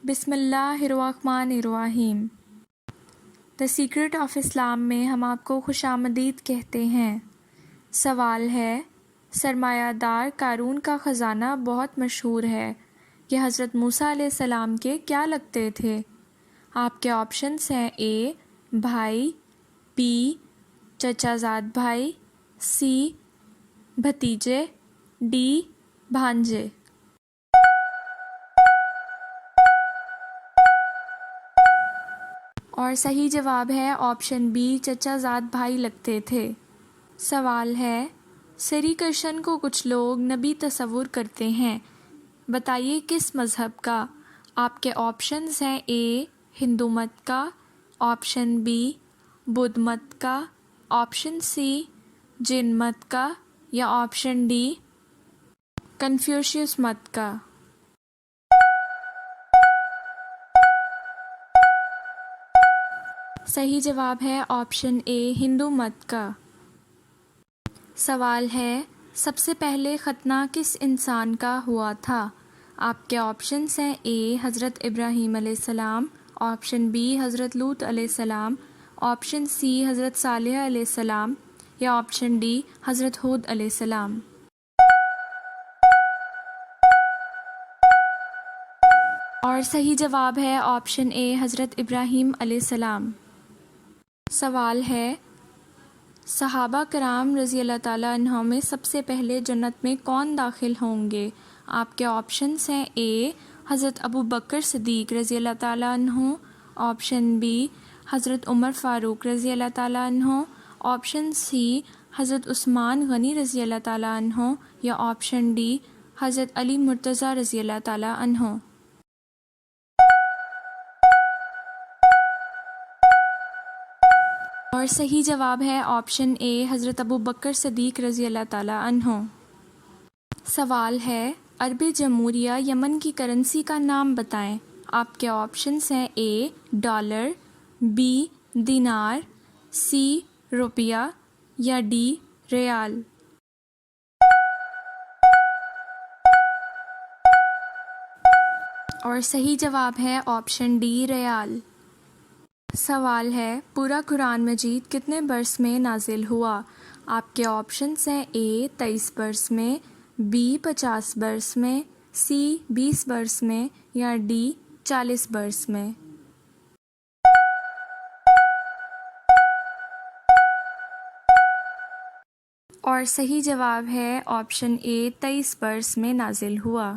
بسم اللہ الرحمن الرحیم۔ دا سیکرٹ آف اسلام میں ہم آپ کو خوش آمدید کہتے ہیں۔ سوال ہے، سرمایہ دار قارون کا خزانہ بہت مشہور ہے، یہ حضرت موسیٰ علیہ السلام کے کیا لگتے تھے؟ آپ کے آپشنس ہیں: اے بھائی، بی چچا زاد بھائی، سی بھتیجے، ڈی بھانجے۔ اور صحیح جواب ہے آپشن بی، چچا زاد بھائی لگتے تھے۔ سوال ہے، سری کرشن کو کچھ لوگ نبی تصور کرتے ہیں، بتائیے کس مذہب کا؟ آپ کے آپشنز ہیں: اے ہندو مت کا، آپشن بی بدھ مت کا، آپشن سی جین مت کا، یا آپشن ڈی کنفیوشیس مت کا۔ صحیح جواب ہے آپشن اے ہندو مت کا۔ سوال ہے، سب سے پہلے ختنہ کس انسان کا ہوا تھا؟ آپ کے آپشنس ہیں: اے حضرت ابراہیم علیہ السلام، آپشن بی حضرت لوط علیہ السلام، آپشن سی حضرت صالح علیہ السلام، یا آپشن ڈی حضرت ہود علیہ السلام۔ اور صحیح جواب ہے آپشن اے حضرت ابراہیم علیہ السلام۔ سوال ہے، صحابہ کرام رضی اللہ تعالیٰ عنہم میں سب سے پہلے جنت میں کون داخل ہوں گے؟ آپ کے آپشنس ہیں: اے حضرت ابو بکر صدیق رضی اللہ تعالیٰ عنہ، آپشن بی حضرت عمر فاروق رضی اللہ تعالیٰ عنہ، آپشن سی حضرت عثمان غنی رضی اللہ تعالیٰ عنہ، یا آپشن ڈی حضرت علی مرتضیٰ رضی اللہ تعالیٰ عنہ۔ اور صحیح جواب ہے آپشن اے حضرت ابو بکر صدیق رضی اللہ تعالیٰ عنہ۔ سوال ہے، عرب جمہوریہ یمن کی کرنسی کا نام بتائیں۔ آپ کے آپشنس ہیں: اے ڈالر، بی دینار، سی روپیہ، یا ڈی ریال۔ اور صحیح جواب ہے آپشن ڈی ریال۔ سوال ہے، پورا قرآن مجید کتنے برس میں نازل ہوا؟ آپ کے آپشنس ہیں: اے 23 برس میں، بی 50 برس میں، سی 20 برس میں، یا ڈی 40 برس میں۔ اور صحیح جواب ہے آپشن اے 23 برس میں نازل ہوا۔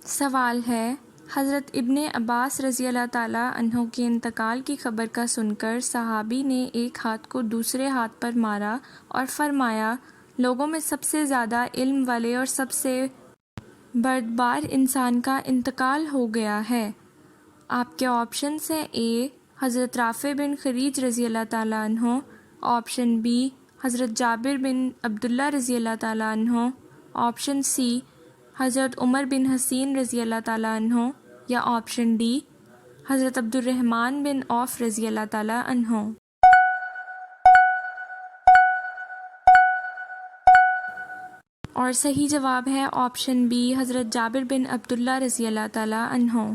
سوال ہے، حضرت ابن عباس رضی اللہ تعالیٰ عنہ کے انتقال کی خبر کا سن کر صحابی نے ایک ہاتھ کو دوسرے ہاتھ پر مارا اور فرمایا، لوگوں میں سب سے زیادہ علم والے اور سب سے بردبار انسان کا انتقال ہو گیا ہے۔ آپ کے آپشنس ہیں: اے حضرت رافع بن خریج رضی اللہ تعالیٰ عنہ، آپشن بی حضرت جابر بن عبداللہ رضی اللہ تعالیٰ عنہ، آپشن سی حضرت عمر بن حسین رضی اللہ تعالیٰ عنہ، یا آپشن ڈی حضرت عبد الرحمن بن عوف رضی اللہ تعالیٰ عنہ۔ اور صحیح جواب ہے آپشن بی حضرت جابر بن عبداللہ رضی اللہ تعالیٰ عنہ۔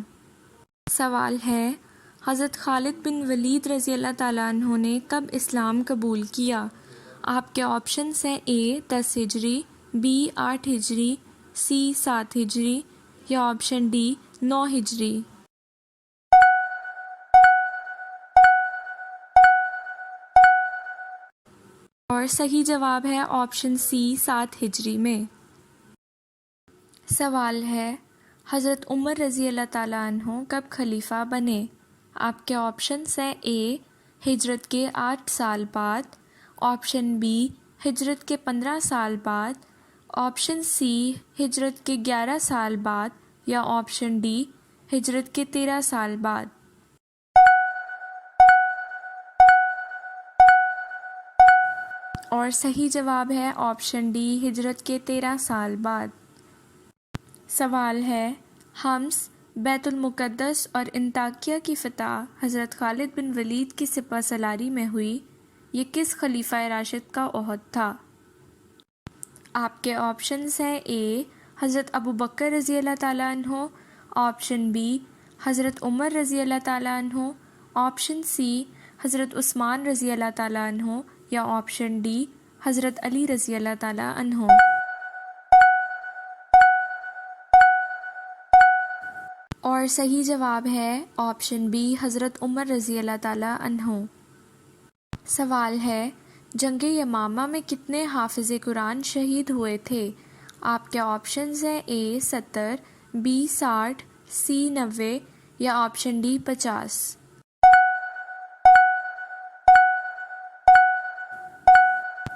سوال ہے، حضرت خالد بن ولید رضی اللہ تعالیٰ عنہ نے کب اسلام قبول کیا؟ آپ کے آپشنس ہیں: اے 10 ہجری، بی 8 ہجری، سی 7 ہجری، یا آپشن ڈی 9 ہجری۔ اور صحیح جواب ہے آپشن سی 7 ہجری میں۔ سوال ہے، حضرت عمر رضی اللہ تعالیٰ عنہ کب خلیفہ بنے؟ آپ کے آپشنس ہیں: اے ہجرت کے 8 سال بعد، آپشن بی ہجرت کے 15 سال بعد، آپشن سی ہجرت کے 11 سال بعد، یا آپشن ڈی ہجرت کے 13 سال بعد۔ اور صحیح جواب ہے آپشن ڈی ہجرت کے 13 سال بعد۔ سوال ہے، حمص، بیت المقدس اور انطاکیہ کی فتح حضرت خالد بن ولید کی سپہ سالاری میں ہوئی، یہ کس خلیفہ راشد کا عہد تھا؟ آپ کے آپشنز ہیں: اے حضرت ابو بکر رضی اللہ تعالیٰ عنہ، آپشن بی حضرت عمر رضی اللہ تعالیٰ عنہ، آپشن سی حضرت عثمان رضی اللہ تعالیٰ عنہ، یا آپشن ڈی حضرت علی رضی اللہ تعالیٰ عنہ۔ اور صحیح جواب ہے آپشن بی حضرت عمر رضی اللہ تعالیٰ عنہ۔ سوال ہے، جنگ یمامہ میں کتنے حافظ قرآن شہید ہوئے تھے؟ آپ کے آپشنز ہیں اے 70، بی 60، سی 90، یا آپشن ڈی 50۔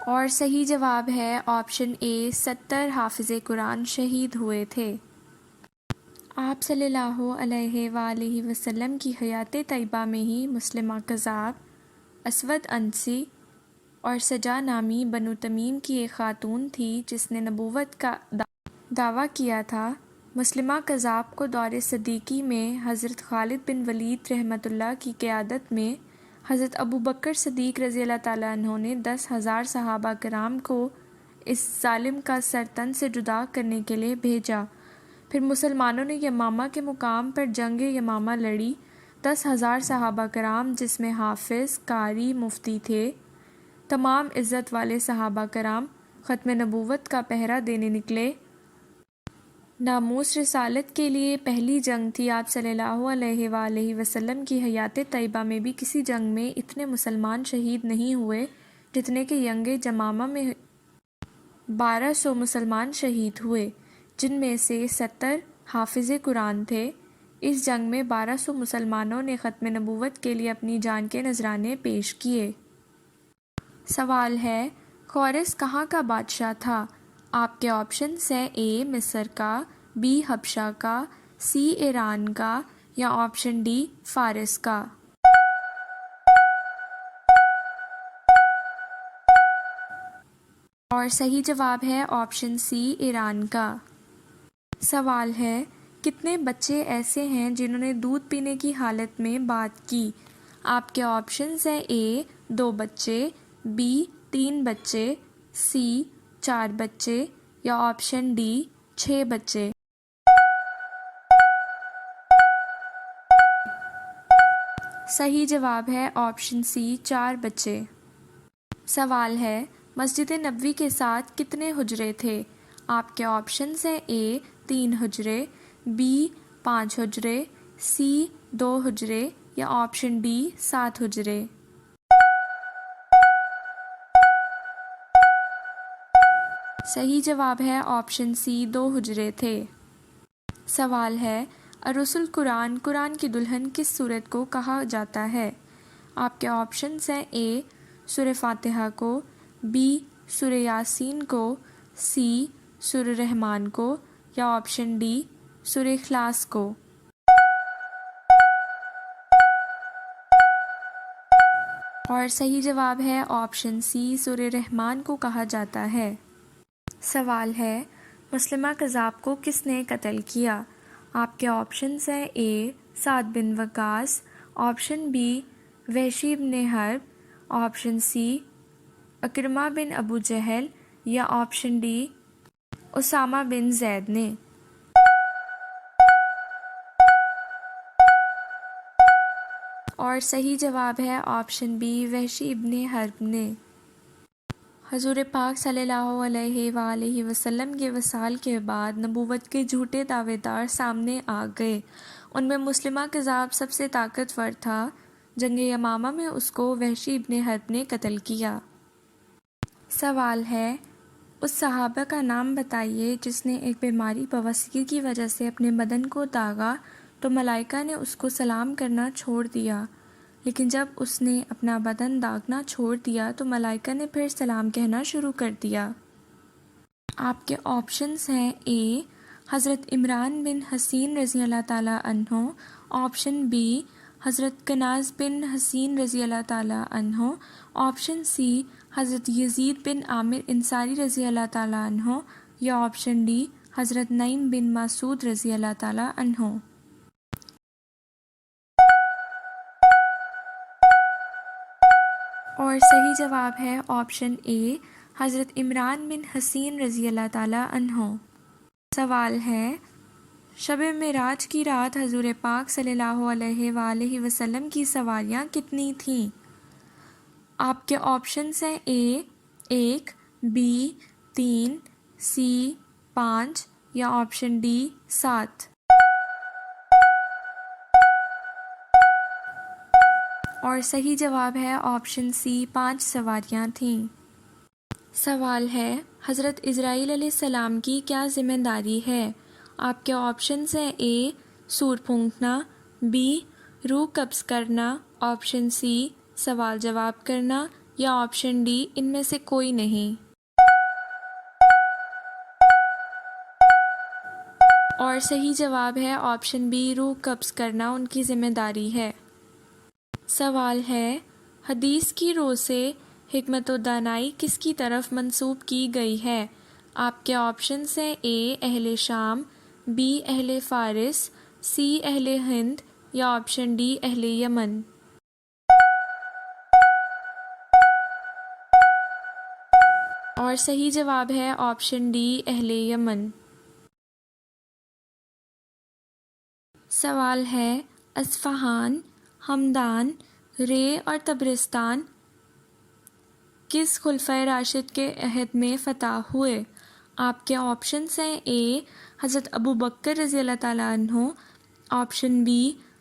اور صحیح جواب ہے آپشن اے 70 حافظ قرآن شہید ہوئے تھے۔ آپ صلی اللہ علیہ وآلہ وسلم کی حیات طیبہ میں ہی مسلمہ کذاب، اسود عنسی اور سجا نامی بنو تمیم کی ایک خاتون تھی جس نے نبوت کا دعویٰ کیا تھا۔ مسلمہ کذاب کو دور صدیقی میں حضرت خالد بن ولید رحمۃ اللہ کی قیادت میں حضرت ابوبکر صدیق رضی اللہ تعالیٰ عنہ نے 10,000 صحابہ کرام کو اس ظالم کا سر تن سے جدا کرنے کے لیے بھیجا۔ پھر مسلمانوں نے یمامہ کے مقام پر جنگ یمامہ لڑی۔ 10,000 صحابہ کرام جس میں حافظ، قاری، مفتی تھے، تمام عزت والے صحابہ کرام ختم نبوت کا پہرا دینے نکلے۔ ناموس رسالت کے لیے پہلی جنگ تھی۔ آپ صلی اللہ علیہ وآلہ وسلم کی حیات طیبہ میں بھی کسی جنگ میں اتنے مسلمان شہید نہیں ہوئے جتنے کہ جنگ یمامہ میں 1200 مسلمان شہید ہوئے، جن میں سے 70 حافظ قرآن تھے۔ اس جنگ میں 1200 مسلمانوں نے ختم نبوت کے لیے اپنی جان کے نذرانے پیش کیے۔ سوال ہے، خورس کہاں کا بادشاہ تھا؟ آپ کے آپشنز ہیں اے مصر کا، بی حبشہ کا، سی ایران کا، یا آپشن ڈی فارس کا۔ اور صحیح جواب ہے آپشن سی ایران کا۔ سوال ہے، کتنے بچے ایسے ہیں جنہوں نے دودھ پینے کی حالت میں بات کی؟ آپ کے آپشنز ہیں اے 2 بچے، بی 3 بچے، سی 4 بچے، یا آپشن ڈی 6 بچے۔ صحیح جواب ہے آپشن سی 4 بچے۔ سوال ہے، مسجد نبوی کے ساتھ کتنے حجرے تھے؟ آپ کے آپشنز ہیں اے 3 حجرے، بی 5 حجرے، سی 2 حجرے، یا آپشن ڈی 7 حجرے۔ صحیح جواب ہے آپشن سی 2 حجرے تھے۔ سوال ہے، عروس القرآن قرآن کی دلہن کس سورت کو کہا جاتا ہے؟ آپ کے آپشنز ہیں اے سورہ فاتحہ کو، بی سورہ یاسین کو، سی سورہ رحمان کو، یا آپشن ڈی سورہ اخلاص کو۔ اور صحیح جواب ہے آپشن سی سورہ رحمان کو کہا جاتا ہے۔ سوال ہے، مسلمہ کذاب کو کس نے قتل کیا؟ آپ کے آپشنز ہیں اے سعد بن وقاص، آپشن بی وحشی بن حرب، آپشن سی اکرمہ بن ابو جہل، یا آپشن ڈی اسامہ بن زید نے۔ اور صحیح جواب ہے آپشن بی وحشی ابن حرب نے۔ حضور پاک صلی اللہ علیہ وآلہ وسلم کے وصال کے بعد نبوت کے جھوٹے دعوے دار سامنے آ گئے۔ ان میں مسلمہ کذاب سب سے طاقتور تھا۔ جنگ یمامہ میں اس کو وحشی ابن حرب نے قتل کیا۔ سوال ہے، اس صحابہ کا نام بتائیے جس نے ایک بیماری بواسیر کی وجہ سے اپنے بدن کو داغا تو ملائکہ نے اس کو سلام کرنا چھوڑ دیا، لیکن جب اس نے اپنا بدن داغنا چھوڑ دیا تو ملائکہ نے پھر سلام کہنا شروع کر دیا۔ آپ کے آپشنز ہیں اے حضرت عمران بن حسین رضی اللہ تعالیٰ عنہ، آپشن بی حضرت کناز بن حسین رضی اللہ تعالیٰ عنہ، آپشن سی حضرت یزید بن عامر انصاری رضی اللہ تعالیٰ عنہ، یا آپشن ڈی حضرت نعیم بن مسعود رضی اللہ تعالیٰ عنہ۔ اور صحیح جواب ہے آپشن اے حضرت عمران بن حسین رضی اللہ تعالیٰ عنہ۔ سوال ہے، شب معراج کی رات حضور پاک صلی اللہ علیہ وآلہ وسلم کی سواریاں کتنی تھیں؟ آپ کے آپشنز ہیں اے 1، بی 3، سی 5 یا آپشن ڈی 7۔ اور صحیح جواب ہے آپشن سی 5 سواریاں تھیں۔ سوال ہے حضرت اسرائیل علیہ السلام کی کیا ذمہ داری ہے؟ آپ کے آپشنز ہیں اے سور پھونکنا، بی روح قبض کرنا، آپشن سی سوال جواب کرنا یا آپشن ڈی ان میں سے کوئی نہیں۔ اور صحیح جواب ہے آپشن بی روح قبض کرنا ان کی ذمہ داری ہے۔ سوال ہے حدیث کی رو سے حکمت و دانائی کس کی طرف منسوب کی گئی ہے؟ آپ کے آپشنز ہیں اے اہل شام، بی اہل فارس، سی اہل ہند یا آپشن ڈی اہل یمن۔ اور صحیح جواب ہے آپشن ڈی اہل یمن۔ سوال ہے اصفہان، ہمدان، رے اور تبرستان کس خلفۂ راشد کے عہد میں فتح ہوئے؟ آپ کے آپشنز ہیں اے حضرت ابو بکر رضی اللہ تعالیٰ عنہ، آپشن بی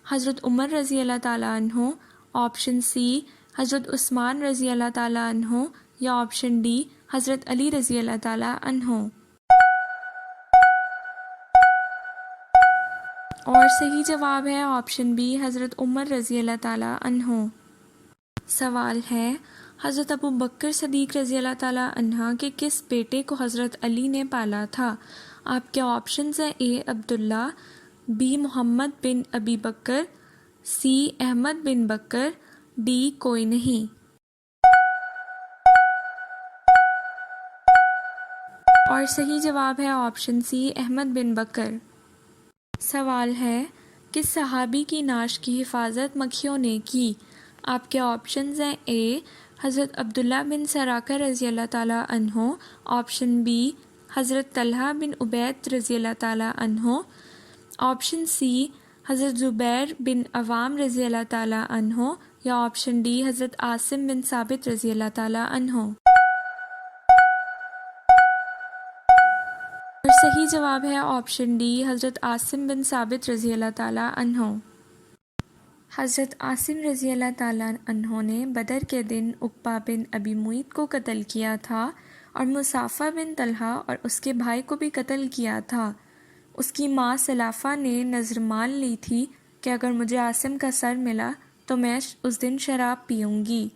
حضرت عمر رضی اللہ تعالیٰ عنہ، آپشن سی حضرت عثمان رضی اللہ تعالیٰ عنہ یا آپشن ڈی حضرت علی رضی اللہ تعالیٰ عنہ۔ اور صحیح جواب ہے آپشن بی حضرت عمر رضی اللہ تعالیٰ عنہ۔ سوال ہے حضرت ابو بکر صدیق رضی اللہ تعالیٰ عنہ کے کس بیٹے کو حضرت علی نے پالا تھا؟ آپ کے آپشنز ہیں اے عبداللہ، بی محمد بن ابی بکر، سی احمد بن بکر، ڈی کوئی نہیں۔ اور صحیح جواب ہے آپشن سی احمد بن بکر۔ سوال ہے کس صحابی کی نعش کی حفاظت مکھیوں نے کی؟ آپ کے آپشنز ہیں اے حضرت عبداللہ بن سراقہ رضی اللہ تعالیٰ عنہ، آپشن بی حضرت طلحہ بن عبید رضی اللہ تعالیٰ عنہ، آپشن سی حضرت زبیر بن عوام رضی اللہ تعالیٰ عنہ یا آپشن ڈی حضرت عاصم بن ثابت رضی اللہ تعالیٰ عنہ۔ اور صحیح جواب ہے آپشن ڈی حضرت عاصم بن ثابت رضی اللہ تعالیٰ عنہ۔ حضرت عاصم رضی اللہ تعالیٰ عنہ نے بدر کے دن عقبہ بن ابی معیط کو قتل کیا تھا اور مصافہ بن طلحہ اور اس کے بھائی کو بھی قتل کیا تھا۔ اس کی ماں سلافہ نے نذر مان لی تھی کہ اگر مجھے عاصم کا سر ملا تو میں اس دن شراب پیوں گی۔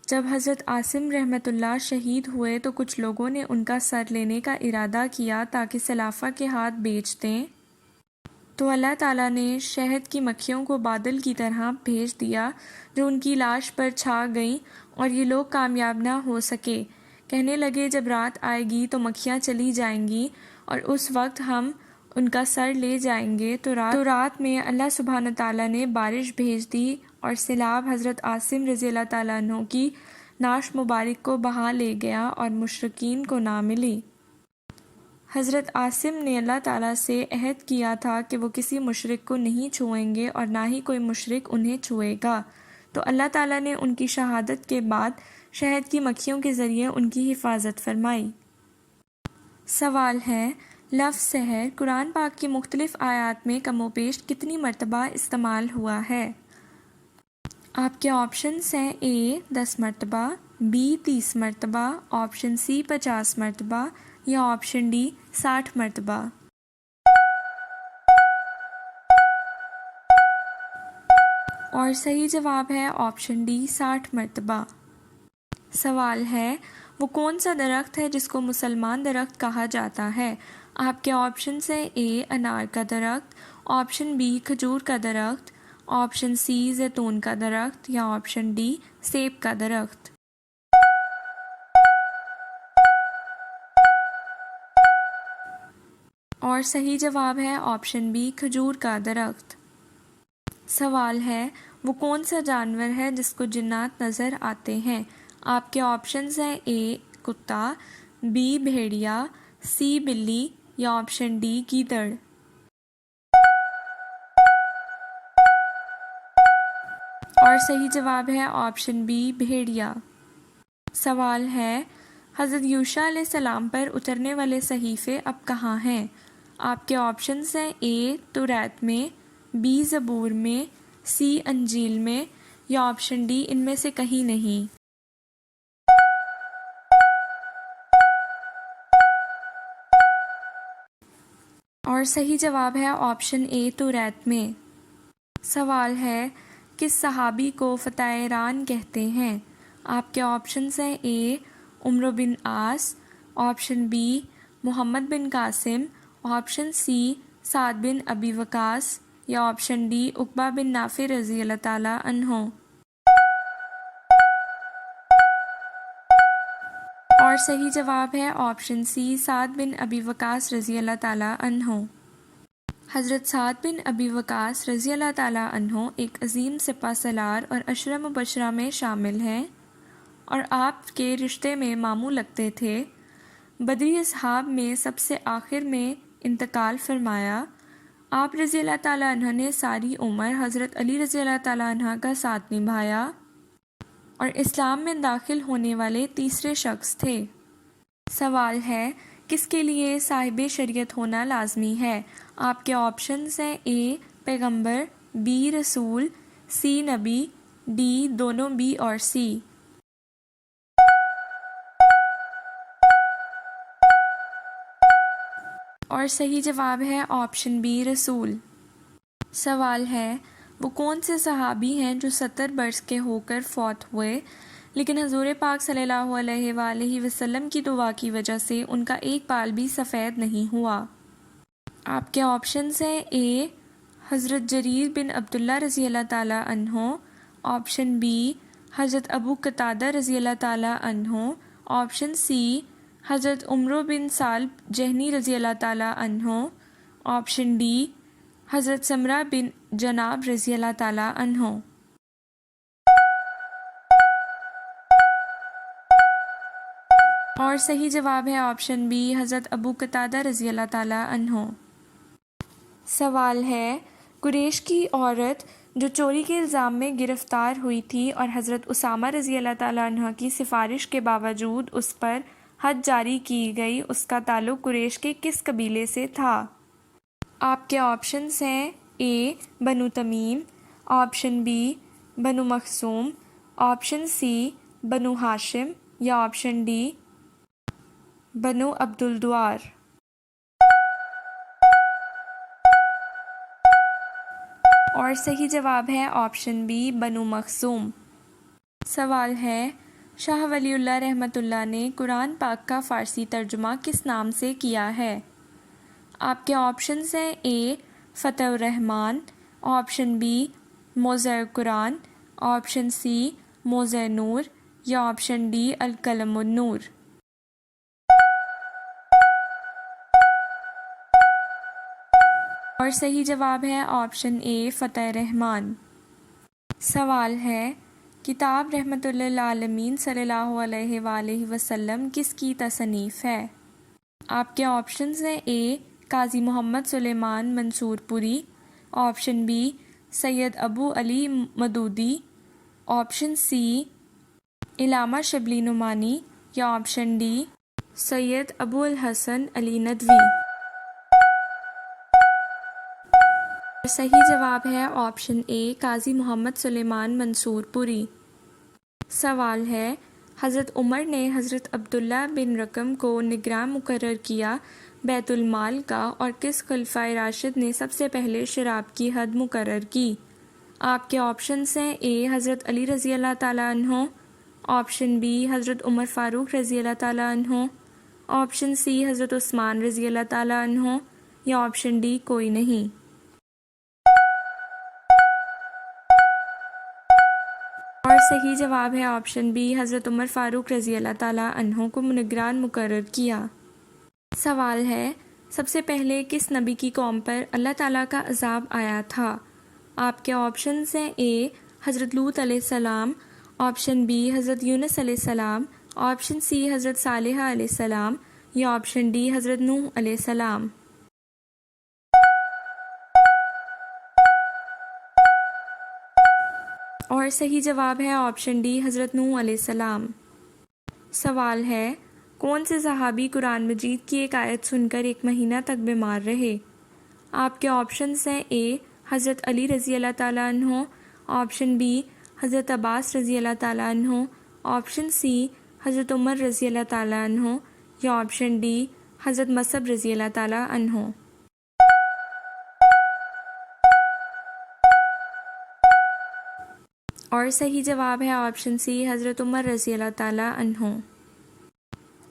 جب حضرت عاصم رحمۃ اللہ شہید ہوئے تو کچھ لوگوں نے ان کا سر لینے کا ارادہ کیا تاکہ سلافہ کے ہاتھ بیچ دیں، تو اللہ تعالیٰ نے شہد کی مکھیوں کو بادل کی طرح بھیج دیا جو ان کی لاش پر چھا گئیں اور یہ لوگ کامیاب نہ ہو سکے۔ کہنے لگے جب رات آئے گی تو مکھیاں چلی جائیں گی اور اس وقت ہم ان کا سر لے جائیں گے، تو رات میں اللہ سبحانہ تعالیٰ نے بارش بھیج دی اور سیلاب حضرت عاصم رضی اللہ تعالیٰ عنہ کی نعش مبارک کو بہا لے گیا اور مشرکین کو نہ ملی۔ حضرت عاصم نے اللہ تعالیٰ سے عہد کیا تھا کہ وہ کسی مشرک کو نہیں چھوئیں گے اور نہ ہی کوئی مشرک انہیں چھوئے گا، تو اللہ تعالیٰ نے ان کی شہادت کے بعد شہد کی مکھیوں کے ذریعے ان کی حفاظت فرمائی۔ سوال ہے لفظ سحر قرآن پاک کی مختلف آیات میں کم و بیش کتنی مرتبہ استعمال ہوا ہے؟ آپ کے آپشنز ہیں اے 10 مرتبہ، بی 30 مرتبہ، آپشن سی 50 مرتبہ یا آپشن ڈی 60 مرتبہ۔ اور صحیح جواب ہے آپشن ڈی 60 مرتبہ۔ سوال ہے وہ کون سا درخت ہے جس کو مسلمان درخت کہا جاتا ہے؟ آپ کے آپشنز ہیں اے انار کا درخت، آپشن بی کھجور کا درخت، آپشن سی زیتون کا درخت یا آپشن ڈی سیب کا درخت۔ اور صحیح جواب ہے آپشن بی کھجور کا درخت۔ سوال ہے وہ کون سا جانور ہے جس کو جنات نظر آتے ہیں؟ آپ کے آپشنز ہیں اے کتا، بی بھیڑیا، سی بلی یا آپشن ڈی گیدڑ۔ اور صحیح جواب ہے آپشن بی بھیڑیا۔ سوال ہے حضرت یوشع علیہ السلام پر اترنے والے صحیفے اب کہاں ہیں؟ آپ کے آپشنز ہیں اے توریت میں، بی زبور میں، سی انجیل میں یا آپشن ڈی ان میں سے کہیں نہیں۔ اور صحیح جواب ہے آپشن اے توریت میں۔ سوال ہے کس صحابی کو فتح ایران کہتے ہیں؟ آپ کے آپشنز ہیں اے عمرو بن عاص، آپشن بی محمد بن قاسم، آپشن سی سعد بن ابی وقاص یا آپشن ڈی عقبہ بن نافع رضی اللہ تعالی عنہ۔ اور صحیح جواب ہے آپشن سی سعد بن ابی وقاص رضی اللہ تعالی عنہ۔ حضرت سعد بن ابی وقاص رضی اللہ تعالی عنہ ایک عظیم سپہ سالار اور عشرہ مبشرہ میں شامل ہیں اور آپ کے رشتے میں ماموں لگتے تھے۔ بدری اصحاب میں سب سے آخر میں انتقال فرمایا۔ آپ رضی اللہ تعالی عنہ نے ساری عمر حضرت علی رضی اللہ تعالی عنہ کا ساتھ نبھایا اور اسلام میں داخل ہونے والے تیسرے شخص تھے۔ سوال ہے کس کے لیے صاحب شریعت ہونا لازمی ہے؟ آپ کے آپشنز ہیں اے پیغمبر، بی رسول، سی نبی، ڈی دونوں بی اور سی۔ اور صحیح جواب ہے آپشن بی رسول۔ سوال ہے وہ کون سے صحابی ہیں جو 70 برس کے ہو کر فوت ہوئے لیکن حضور پاک صلی اللہ علیہ وآلہ وسلم کی دعا کی وجہ سے ان کا ایک بال بھی سفید نہیں ہوا؟ آپ کے آپشنز ہیں اے حضرت جریر بن عبداللہ رضی اللہ تعالی عنہ، آپشن بی حضرت ابو قتادہ رضی اللہ تعالی عنہ، آپشن سی حضرت عمرو بن ثعلب جہنی رضی اللہ تعالی عنہ، آپشن ڈی حضرت سمرہ بن جناب رضی اللہ تعالی عنہ۔ اور صحیح جواب ہے آپشن بی حضرت ابو قتادہ رضی اللہ تعالی عنہ۔ سوال ہے قریش کی عورت جو چوری کے الزام میں گرفتار ہوئی تھی اور حضرت اسامہ رضی اللہ تعالی عنہ کی سفارش کے باوجود اس پر حد جاری کی گئی، اس کا تعلق قریش کے کس قبیلے سے تھا؟ آپ کے آپشنز ہیں اے بنو تمیم، آپشن بی بنو مخزوم، آپشن سی بنو ہاشم یا آپشن ڈی بنو عبد الدوار۔ اور صحیح جواب ہے آپشن بی بنو مخزوم۔ سوال ہے شاہ ولی اللہ رحمۃ اللہ نے قرآن پاک کا فارسی ترجمہ کس نام سے کیا ہے؟ آپ کے آپشنز ہیں اے فتح الرحمن، آپشن بی موضع قرآن، آپشن سی موضع نور یا آپشن ڈی القلم النور۔ اور صحیح جواب ہے آپشن اے فتح رحمان۔ سوال ہے کتاب رحمت للعالمین صلی اللہ علیہ وآلہ وسلم کس کی تصنیف ہے؟ آپ کے آپشنز ہیں اے قاضی محمد سلیمان منصور پوری، آپشن بی سید ابو علی مدودی، آپشن سی علامہ شبلی نعمانی یا آپشن ڈی سید ابو الحسن علی ندوی۔ صحیح جواب ہے آپشن اے قاضی محمد سلیمان منصور پوری۔ سوال ہے حضرت عمر نے حضرت عبداللہ بن رقم کو نگراں مقرر کیا بیت المال کا اور کس خلفائے راشد نے سب سے پہلے شراب کی حد مقرر کی؟ آپ کے آپشنز ہیں اے حضرت علی رضی اللہ تعالی عنہ، آپشن بی حضرت عمر فاروق رضی اللہ تعالی عنہ، آپشن سی حضرت عثمان رضی اللہ تعالی عنہ یا آپشن ڈی کوئی نہیں۔ اور صحیح جواب ہے آپشن بی حضرت عمر فاروق رضی اللہ تعالی عنہ کو نگران مقرر کیا۔ سوال ہے سب سے پہلے کس نبی کی قوم پر اللہ تعالیٰ کا عذاب آیا تھا؟ آپ کے آپشنز ہیں اے حضرت لوط علیہ السلام، آپشن بی حضرت یونس علیہ السلام، آپشن سی حضرت صالح علیہ السلام یا آپشن ڈی حضرت نوح علیہ السلام۔ اور صحیح جواب ہے آپشن ڈی حضرت نوح علیہ السلام۔ سوال ہے کون سے صحابی قرآن مجید کی ایک آیت سن کر ایک مہینہ تک بیمار رہے؟ آپ کے آپشنز ہیں اے حضرت علی رضی اللہ تعالیٰ عنہ، آپشن بی حضرت عباس رضی اللہ تعالیٰ عنہ، آپشن سی حضرت عمر رضی اللہ تعالیٰ عنہ یا آپشن ڈی حضرت مصعب رضی اللہ تعالیٰ عنہ۔ اور صحیح جواب ہے آپشن سی حضرت عمر رضی اللہ تعالیٰ عنہ۔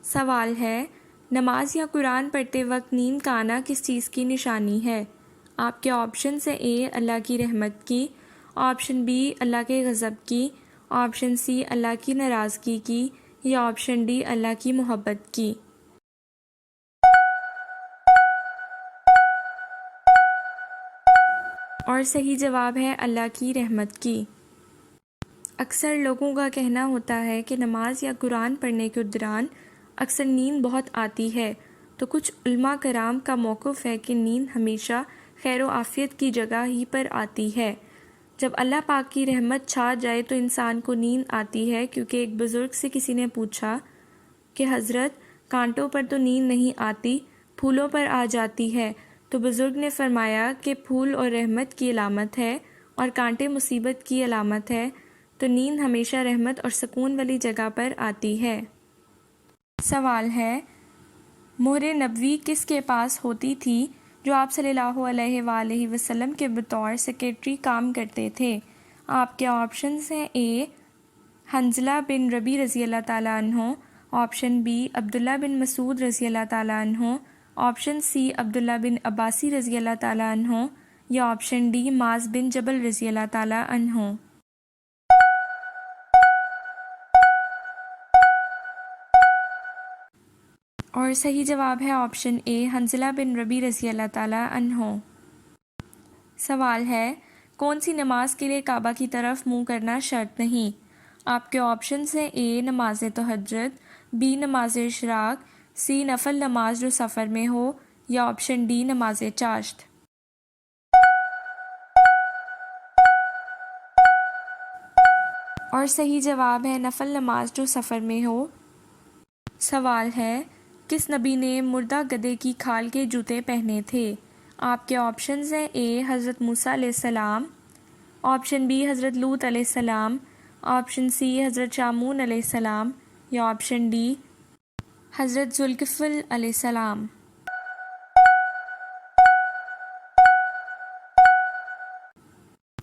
سوال ہے نماز یا قرآن پڑھتے وقت نیند کا آنا کس چیز کی نشانی ہے؟ آپ کے آپشن سے اے اللہ کی رحمت کی، آپشن بی اللہ کے غضب کی، آپشن سی اللہ کی ناراضگی کی یا آپشن ڈی اللہ کی محبت کی۔ اور صحیح جواب ہے اللہ کی رحمت کی۔ اکثر لوگوں کا کہنا ہوتا ہے کہ نماز یا قرآن پڑھنے کے دوران اکثر نیند بہت آتی ہے، تو کچھ علماء کرام کا موقف ہے کہ نیند ہمیشہ خیر و عافیت کی جگہ ہی پر آتی ہے۔ جب اللہ پاک کی رحمت چھا جائے تو انسان کو نیند آتی ہے، کیونکہ ایک بزرگ سے کسی نے پوچھا کہ حضرت کانٹوں پر تو نیند نہیں آتی، پھولوں پر آ جاتی ہے، تو بزرگ نے فرمایا کہ پھول اور رحمت کی علامت ہے اور کانٹے مصیبت کی علامت ہے، تو نیند ہمیشہ رحمت اور سکون والی جگہ پر آتی ہے۔ سوال ہے مہر نبوی کس کے پاس ہوتی تھی جو آپ صلی اللہ علیہ وآلہ وسلم کے بطور سیکریٹری کام کرتے تھے؟ آپ کے آپشنز ہیں اے حنظلہ بن ربی رضی اللہ تعالیٰ عنہ، آپشن بی عبداللہ بن مسعود رضی اللہ تعالیٰ عنہ، آپشن سی عبداللہ بن عباسی رضی اللہ تعالیٰ عنہ یا آپشن ڈی معاذ بن جبل رضی اللہ تعالیٰ عنہ۔ اور صحیح جواب ہے آپشن اے حنظلہ بن ربی رضی اللہ تعالیٰ عنہ۔ سوال ہے کون سی نماز کے لیے کعبہ کی طرف منہ کرنا شرط نہیں؟ آپ کے آپشنز ہیں اے نماز تہجد، بی نماز اشراق، سی نفل نماز جو سفر میں ہو یا آپشن ڈی نماز چاشت۔ اور صحیح جواب ہے نفل نماز جو سفر میں ہو۔ سوال ہے کس نبی نے مردہ گدھے کی کھال کے جوتے پہنے تھے؟ آپ کے آپشنز ہیں اے حضرت موسیٰ علیہ السلام، آپشن بی حضرت لوط علیہ السلام، آپشن سی حضرت شامون علیہ السلام یا آپشن ڈی حضرت ذوالکفل علیہ السلام۔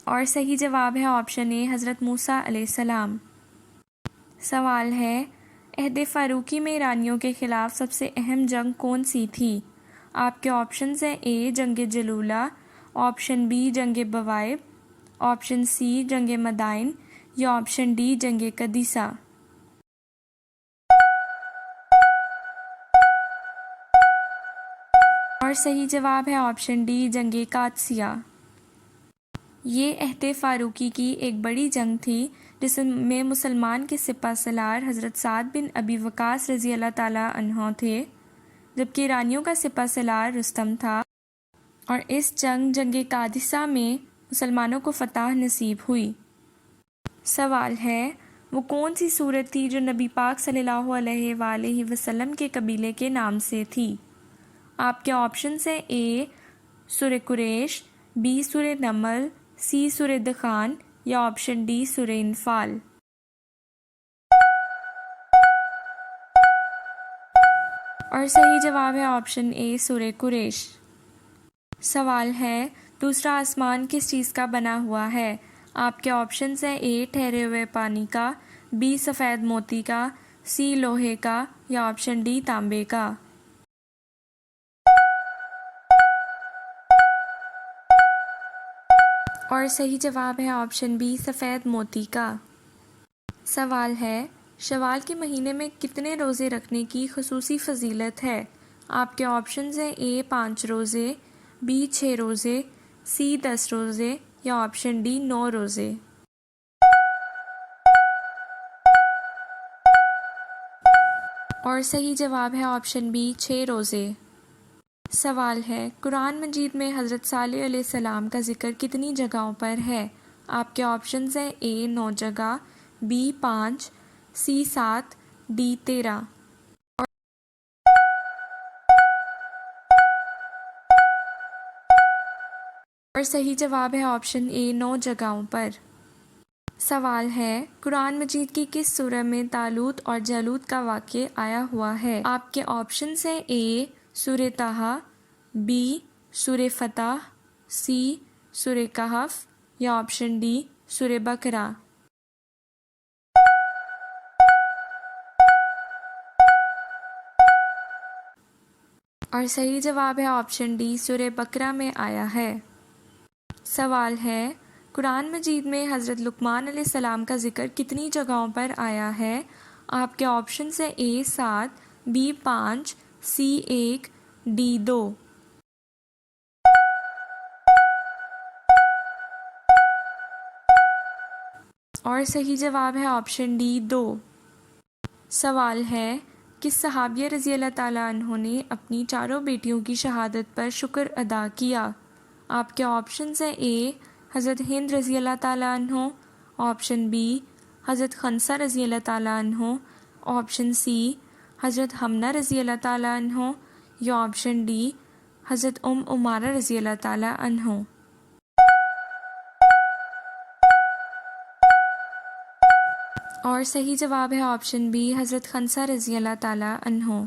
اور صحیح جواب ہے آپشن اے حضرت موسیٰ علیہ السلام۔ سوال ہے عہد فاروقی میں ایرانیوں کے خلاف سب سے اہم جنگ کون سی تھی؟ آپ کے آپشنز ہیں اے جنگ جلولہ، آپشن بی جنگ بوائب، آپشن سی جنگ مدائن یا آپشن ڈی جنگ قدیسہ۔ اور صحیح جواب ہے آپشن ڈی جنگ قادسیہ۔ یہ عہد فاروقی کی ایک بڑی جنگ تھی جس میں مسلمان کے سپہ سالار حضرت سعد بن ابی وقاص رضی اللہ تعالیٰ عنہ تھے، جبکہ ایرانیوں کا سپہ سالار رستم تھا، اور اس جنگ قادسیہ میں مسلمانوں کو فتح نصیب ہوئی۔ سوال ہے وہ کون سی سورت تھی جو نبی پاک صلی اللہ علیہ وآلہ وسلم کے قبیلے کے نام سے تھی؟ آپ کے آپشنز ہیں اے سورہ قریش، بی سورہ نمل، سی سورہ دخان یا آپشن ڈی سورہ انفال۔ اور صحیح جواب ہے آپشن اے سورہ قریش۔ سوال ہے دوسرا آسمان کس چیز کا بنا ہوا ہے؟ آپ کے آپشنز ہیں اے ٹھہرے ہوئے پانی کا، بی سفید موتی کا، سی لوہے کا یا آپشن ڈی تانبے کا۔ اور صحیح جواب ہے آپشن بی سفید موتی کا۔ سوال ہے شوال کے مہینے میں کتنے روزے رکھنے کی خصوصی فضیلت ہے؟ آپ کے آپشنز ہیں اے 5 روزے، بی 6 روزے، سی 10 روزے یا آپشن ڈی 9 روزے۔ اور صحیح جواب ہے آپشن بی 6 روزے۔ سوال ہے قرآن مجید میں حضرت صالح علیہ السلام کا ذکر کتنی جگہوں پر ہے؟ آپ کے آپشنز ہیں اے 9 جگہ، بی 5، سی 7، ڈی 13۔ اور صحیح جواب ہے آپشن اے 9 جگہوں پر۔ سوال ہے قرآن مجید کی کس سورہ میں طالوت اور جالوت کا واقعہ آیا ہوا ہے؟ آپ کے آپشنز ہیں اے سورہ طٰہٰ، بی سورہ فتح، سی سورہ کہف یا آپشن ڈی سورہ بقرہ۔ اور صحیح جواب ہے آپشن ڈی سورہ بقرہ میں آیا ہے۔ سوال ہے قرآن مجید میں حضرت لقمان علیہ السلام کا ذکر کتنی جگہوں پر آیا ہے؟ آپ کے آپشنز ہیں اے 7، بی 5، سی 1، ڈی 2۔ اور صحیح جواب ہے آپشن ڈی 2۔ سوال ہے کس صحابیہ رضی اللہ تعالیٰ عنہ نے اپنی چاروں بیٹیوں کی شہادت پر شکر ادا کیا؟ آپ کے آپشنز ہیں اے حضرت ہند رضی اللہ تعالیٰ عنہ، آپشن بی حضرت خنسہ رضی اللہ تعالیٰ عنہ، آپشن سی حضرت حمنہ رضی اللہ تعالیٰ عنہ یا آپشن ڈی حضرت عمارہ رضی اللہ تعالیٰ عنہ۔ اور صحیح جواب ہے آپشن بی حضرت خنسہ رضی اللہ تعالیٰ عنہ۔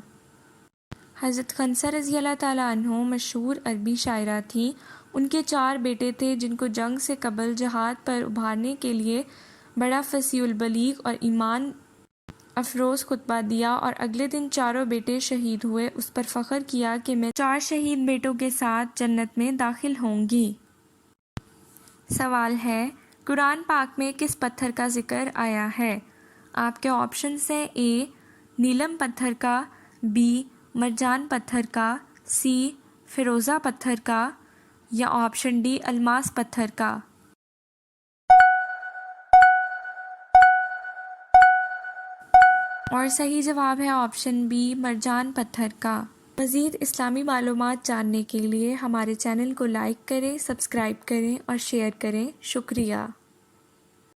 حضرت خنسہ رضی اللہ تعالیٰ عنہ مشہور عربی شاعرہ تھیں۔ ان کے 4 بیٹے تھے جن کو جنگ سے قبل جہاد پر ابھارنے کے لیے بڑا فصیح البلیغ اور ایمان افروز خطبہ دیا اور اگلے دن چاروں بیٹے شہید ہوئے۔ اس پر فخر کیا کہ میں 4 شہید بیٹوں کے ساتھ جنت میں داخل ہوں گی۔ سوال ہے قرآن پاک میں کس پتھر کا ذکر آیا ہے؟ آپ کے آپشنز ہیں اے نیلم پتھر کا، بی مرجان پتھر کا، سی فیروزہ پتھر کا یا آپشن ڈی الماس پتھر کا۔ اور صحیح جواب ہے آپشن بی مرجان پتھر کا۔ مزید اسلامی معلومات جاننے کے لیے ہمارے چینل کو لائک کریں، سبسکرائب کریں اور شیئر کریں۔ شکریہ۔